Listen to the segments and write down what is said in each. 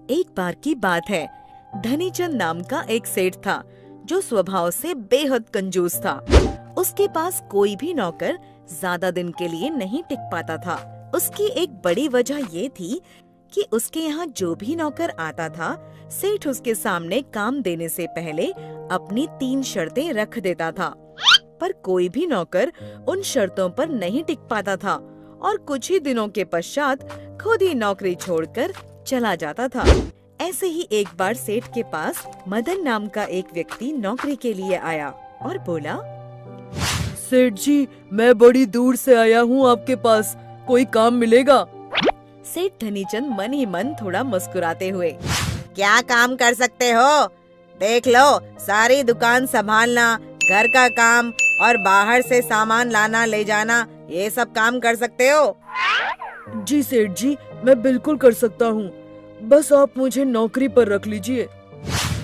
एक बार की बात है, धनीचंद नाम का एक सेठ था जो स्वभाव से बेहद कंजूस था। उसके पास कोई भी नौकर ज्यादा दिन के लिए नहीं टिक पाता था। उसकी एक बड़ी वजह ये थी कि उसके यहाँ जो भी नौकर आता था, सेठ उसके सामने काम देने से पहले अपनी 3 शर्तें रख देता था। पर कोई भी नौकर उन शर्तों पर नहीं टिक पाता था और कुछ ही दिनों के पश्चात खुद ही नौकरी छोड़कर चला जाता था। ऐसे ही एक बार सेठ के पास मदन नाम का एक व्यक्ति नौकरी के लिए आया और बोला, सेठ जी, मैं बड़ी दूर से आया हूँ आपके पास, कोई काम मिलेगा? सेठ धनीचंद मन ही मन थोड़ा मुस्कुराते हुए, क्या काम कर सकते हो? देख लो, सारी दुकान संभालना, घर का काम और बाहर से सामान लाना ले जाना, ये सब काम कर सकते हो? जी सेठ जी, मैं बिल्कुल कर सकता हूँ, बस आप मुझे नौकरी पर रख लीजिए।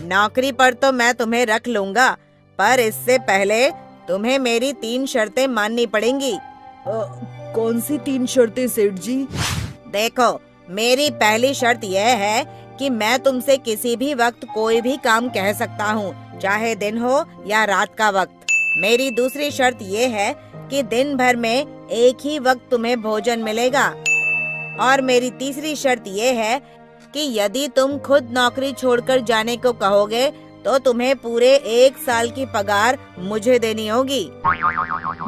नौकरी पर तो मैं तुम्हें रख लूँगा, पर इससे पहले तुम्हें मेरी 3 शर्तें माननी पड़ेंगी। कौन सी 3 शर्तें सेठ जी? देखो, मेरी पहली शर्त यह है कि मैं तुमसे किसी भी वक्त कोई भी काम कह सकता हूँ, चाहे दिन हो या रात का वक्त। मेरी दूसरी शर्त ये है कि दिन भर में एक ही वक्त तुम्हें भोजन मिलेगा। और मेरी तीसरी शर्त ये है कि यदि तुम खुद नौकरी छोड़कर जाने को कहोगे तो तुम्हें पूरे 1 साल की पगार मुझे देनी होगी।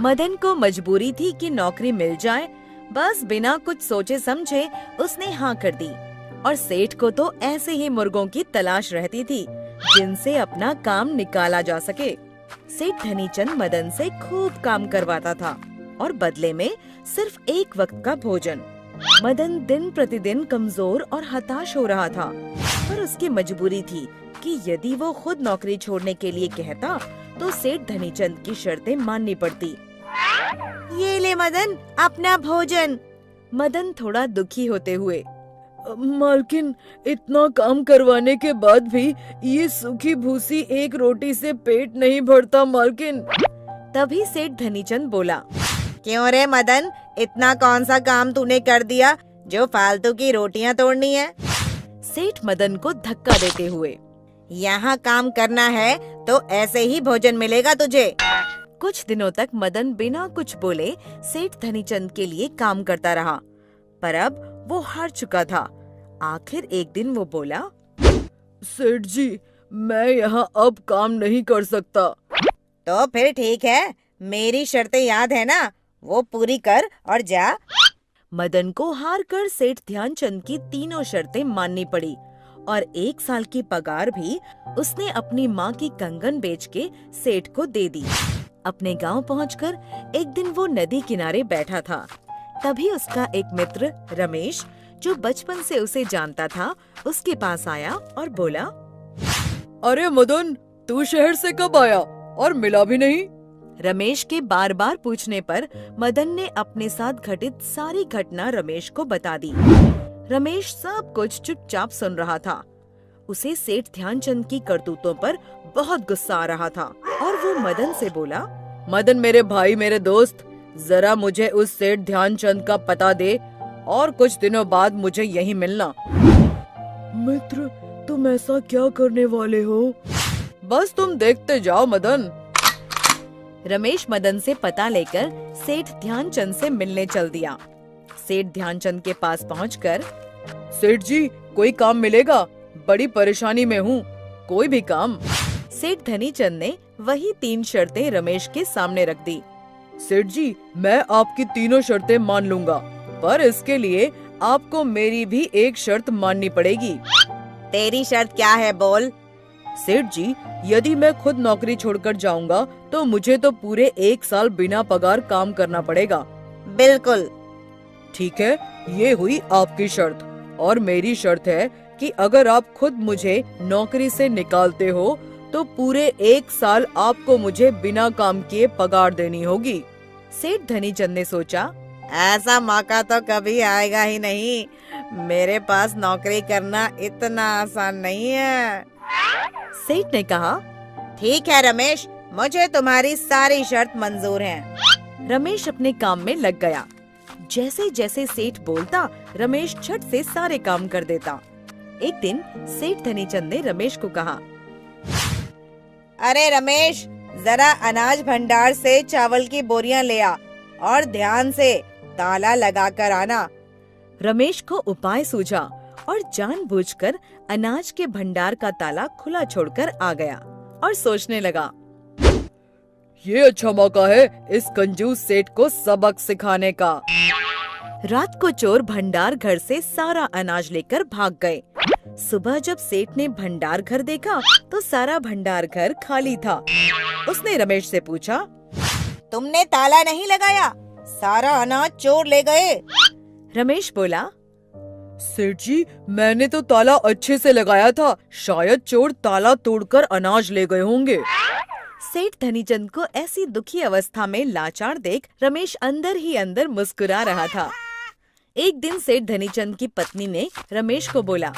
मदन को मजबूरी थी कि नौकरी मिल जाए। बस बिना कुछ सोचे समझे उसने हाँ कर दी। और सेठ को तो ऐसे ही मुर्गों की तलाश रहती थी जिनसे अपना काम निकाला जा सके। सेठ धनीचंद मदन से खूब काम करवाता था और बदले में सिर्फ 1 वक्त का भोजन। मदन दिन प्रतिदिन कमजोर और हताश हो रहा था, पर उसकी मजबूरी थी कि यदि वो खुद नौकरी छोड़ने के लिए कहता तो सेठ धनीचंद की शर्तें माननी पड़ती। ये ले मदन, अपना भोजन। मदन थोड़ा दुखी होते हुए, मालकिन, इतना काम करवाने के बाद भी ये सूखी भूसी एक रोटी से पेट नहीं भरता मालकिन। तभी सेठ धनीचंद बोला, क्यों रे मदन, इतना कौन सा काम तूने कर दिया जो फालतू की रोटियां तोड़नी है? सेठ मदन को धक्का देते हुए, यहाँ काम करना है तो ऐसे ही भोजन मिलेगा तुझे। कुछ दिनों तक मदन बिना कुछ बोले सेठ धनीचंद के लिए काम करता रहा, पर अब वो हार चुका था। आखिर एक दिन वो बोला, सेठ जी, मैं यहाँ अब काम नहीं कर सकता। तो फिर ठीक है, मेरी शर्तें याद है ना, वो पूरी कर और जा। मदन को हार कर सेठ ध्यानचंद की तीनों शर्तें माननी पड़ी और 1 साल की पगार भी उसने अपनी माँ की कंगन बेच के सेठ को दे दी। अपने गांव पहुंचकर एक दिन वो नदी किनारे बैठा था। तभी उसका एक मित्र रमेश, जो बचपन से उसे जानता था, उसके पास आया और बोला, अरे मदन, तू शहर से कब आया और मिला भी नहीं? रमेश के बार बार पूछने पर मदन ने अपने साथ घटित सारी घटना रमेश को बता दी। रमेश सब कुछ चुपचाप सुन रहा था। उसे सेठ ध्यानचंद की करतूतों पर बहुत गुस्सा आ रहा था और वो मदन से बोला, मदन मेरे भाई, मेरे दोस्त, जरा मुझे उस सेठ ध्यानचंद का पता दे और कुछ दिनों बाद मुझे यहीं मिलना। मित्र, तुम ऐसा क्या करने वाले हो? बस तुम देखते जाओ मदन। रमेश मदन से पता लेकर सेठ ध्यानचंद से मिलने चल दिया। सेठ ध्यानचंद के पास पहुंचकर, सेठ जी, कोई काम मिलेगा? बड़ी परेशानी में हूँ, कोई भी काम। सेठ धनीचंद ने वही 3 शर्तें रमेश के सामने रख दी। सेठ जी, मैं आपकी तीनों शर्तें मान लूंगा, पर इसके लिए आपको मेरी भी एक शर्त माननी पड़ेगी। तेरी शर्त क्या है, बोल। सेठ जी, यदि मैं खुद नौकरी छोड़कर जाऊंगा तो मुझे तो पूरे 1 साल बिना पगार काम करना पड़ेगा। बिल्कुल। ठीक है, ये हुई आपकी शर्त, और मेरी शर्त है कि अगर आप खुद मुझे नौकरी से निकालते हो तो पूरे 1 साल आपको मुझे बिना काम किए पगार देनी होगी। सेठ धनीचंद ने सोचा, ऐसा मौका तो कभी आएगा ही नहीं, मेरे पास नौकरी करना इतना आसान नहीं है। सेठ ने कहा, ठीक है रमेश, मुझे तुम्हारी सारी शर्त मंजूर है। रमेश अपने काम में लग गया। जैसे जैसे सेठ बोलता, रमेश झट से सारे काम कर देता। एक दिन सेठ धनीचंद ने रमेश को कहा, अरे रमेश, जरा अनाज भंडार से चावल की बोरियां ले आ और ध्यान से ताला लगा कर आना। रमेश को उपाय सूझा और जानबूझकर अनाज के भंडार का ताला खुला छोड़कर आ गया और सोचने लगा, ये अच्छा मौका है इस कंजूस सेठ को सबक सिखाने का। रात को चोर भंडार घर से सारा अनाज लेकर भाग गए। सुबह जब सेठ ने भंडार घर देखा तो सारा भंडार घर खाली था। उसने रमेश से पूछा, तुमने ताला नहीं लगाया? सारा अनाज चोर ले गए। रमेश बोला, सेठ जी, मैंने तो ताला अच्छे से लगाया था, शायद चोर ताला तोड़कर अनाज ले गए होंगे। सेठ धनीचंद को ऐसी दुखी अवस्था में लाचार देख रमेश अंदर ही अंदर मुस्कुरा रहा था। एक दिन सेठ धनीचंद की पत्नी ने रमेश को बोला,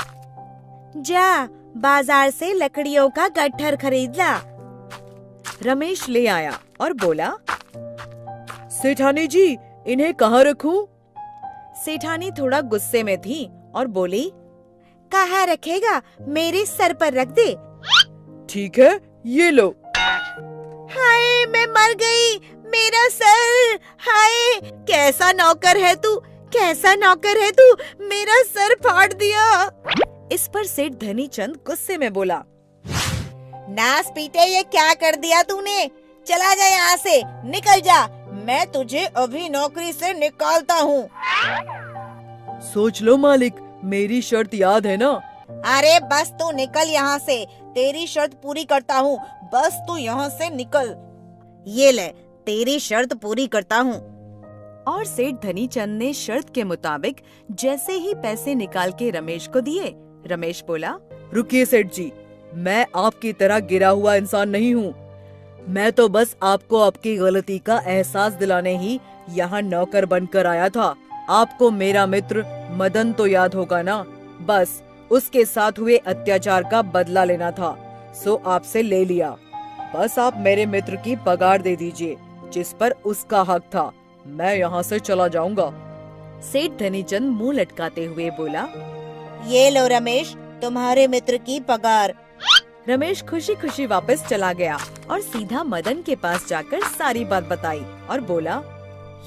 जा बाजार से लकड़ियों का गट्ठर खरीद ला। रमेश ले आया और बोला, सेठानी जी, इन्हें कहाँ रखूं? सेठानी थोड़ा गुस्से में थी और बोली, कहाँ रखेगा, मेरे सर पर रख दे। ठीक है, ये लो। हाय, मैं मर गई, मेरा सर। हाय, कैसा नौकर है तू, कैसा नौकर है तू, मेरा सर फाड़ दिया। इस पर सेठ धनीचंद गुस्से में बोला, नास पीटे, ये क्या कर दिया तूने? चला जा यहाँ से, निकल जा, मैं तुझे अभी नौकरी से निकालता हूँ। सोच लो मालिक, मेरी शर्त याद है ना? अरे बस तू निकल यहाँ से, तेरी शर्त पूरी करता हूँ, बस तू यहाँ से निकल। ये ले, तेरी शर्त पूरी करता हूँ। और सेठ धनीचंद ने शर्त के मुताबिक जैसे ही पैसे निकाल के रमेश को दिए। रमेश बोला, रुकिए सेठ जी, मैं आपकी तरह गिरा हुआ इंसान नहीं हूँ। मैं तो बस आपको आपकी गलती का एहसास दिलाने ही यहाँ नौकर बनकर आया था। आपको मेरा मित्र मदन तो याद होगा ना? बस उसके साथ हुए अत्याचार का बदला लेना था, सो आपसे ले लिया। बस आप मेरे मित्र की पगार दे दीजिए, जिस पर उसका हक था। मैं यहाँ से चला जाऊंगा। सेठ धनीचंद मुंह लटकाते हुए बोला, ये लो रमेश, तुम्हारे मित्र की पगार। रमेश खुशी खुशी वापस चला गया और सीधा मदन के पास जाकर सारी बात बताई और बोला,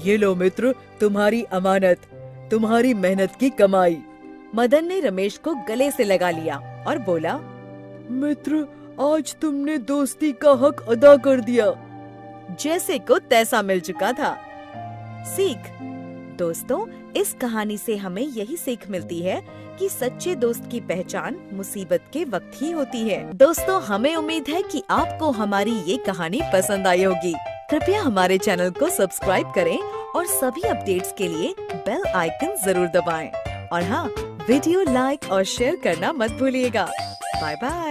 ये लो मित्र, तुम्हारी अमानत, तुम्हारी मेहनत की कमाई। मदन ने रमेश को गले से लगा लिया और बोला, मित्र, आज तुमने दोस्ती का हक अदा कर दिया। जैसे को तैसा मिल चुका था। सीख। दोस्तों, इस कहानी से हमें यही सीख मिलती है कि सच्चे दोस्त की पहचान मुसीबत के वक्त ही होती है। दोस्तों, हमें उम्मीद है कि आपको हमारी ये कहानी पसंद आई होगी। कृपया हमारे चैनल को सब्सक्राइब करें और सभी अपडेट्स के लिए बेल आइकन जरूर दबाएं। और हाँ, वीडियो लाइक और शेयर करना मत भूलिएगा। Bye bye.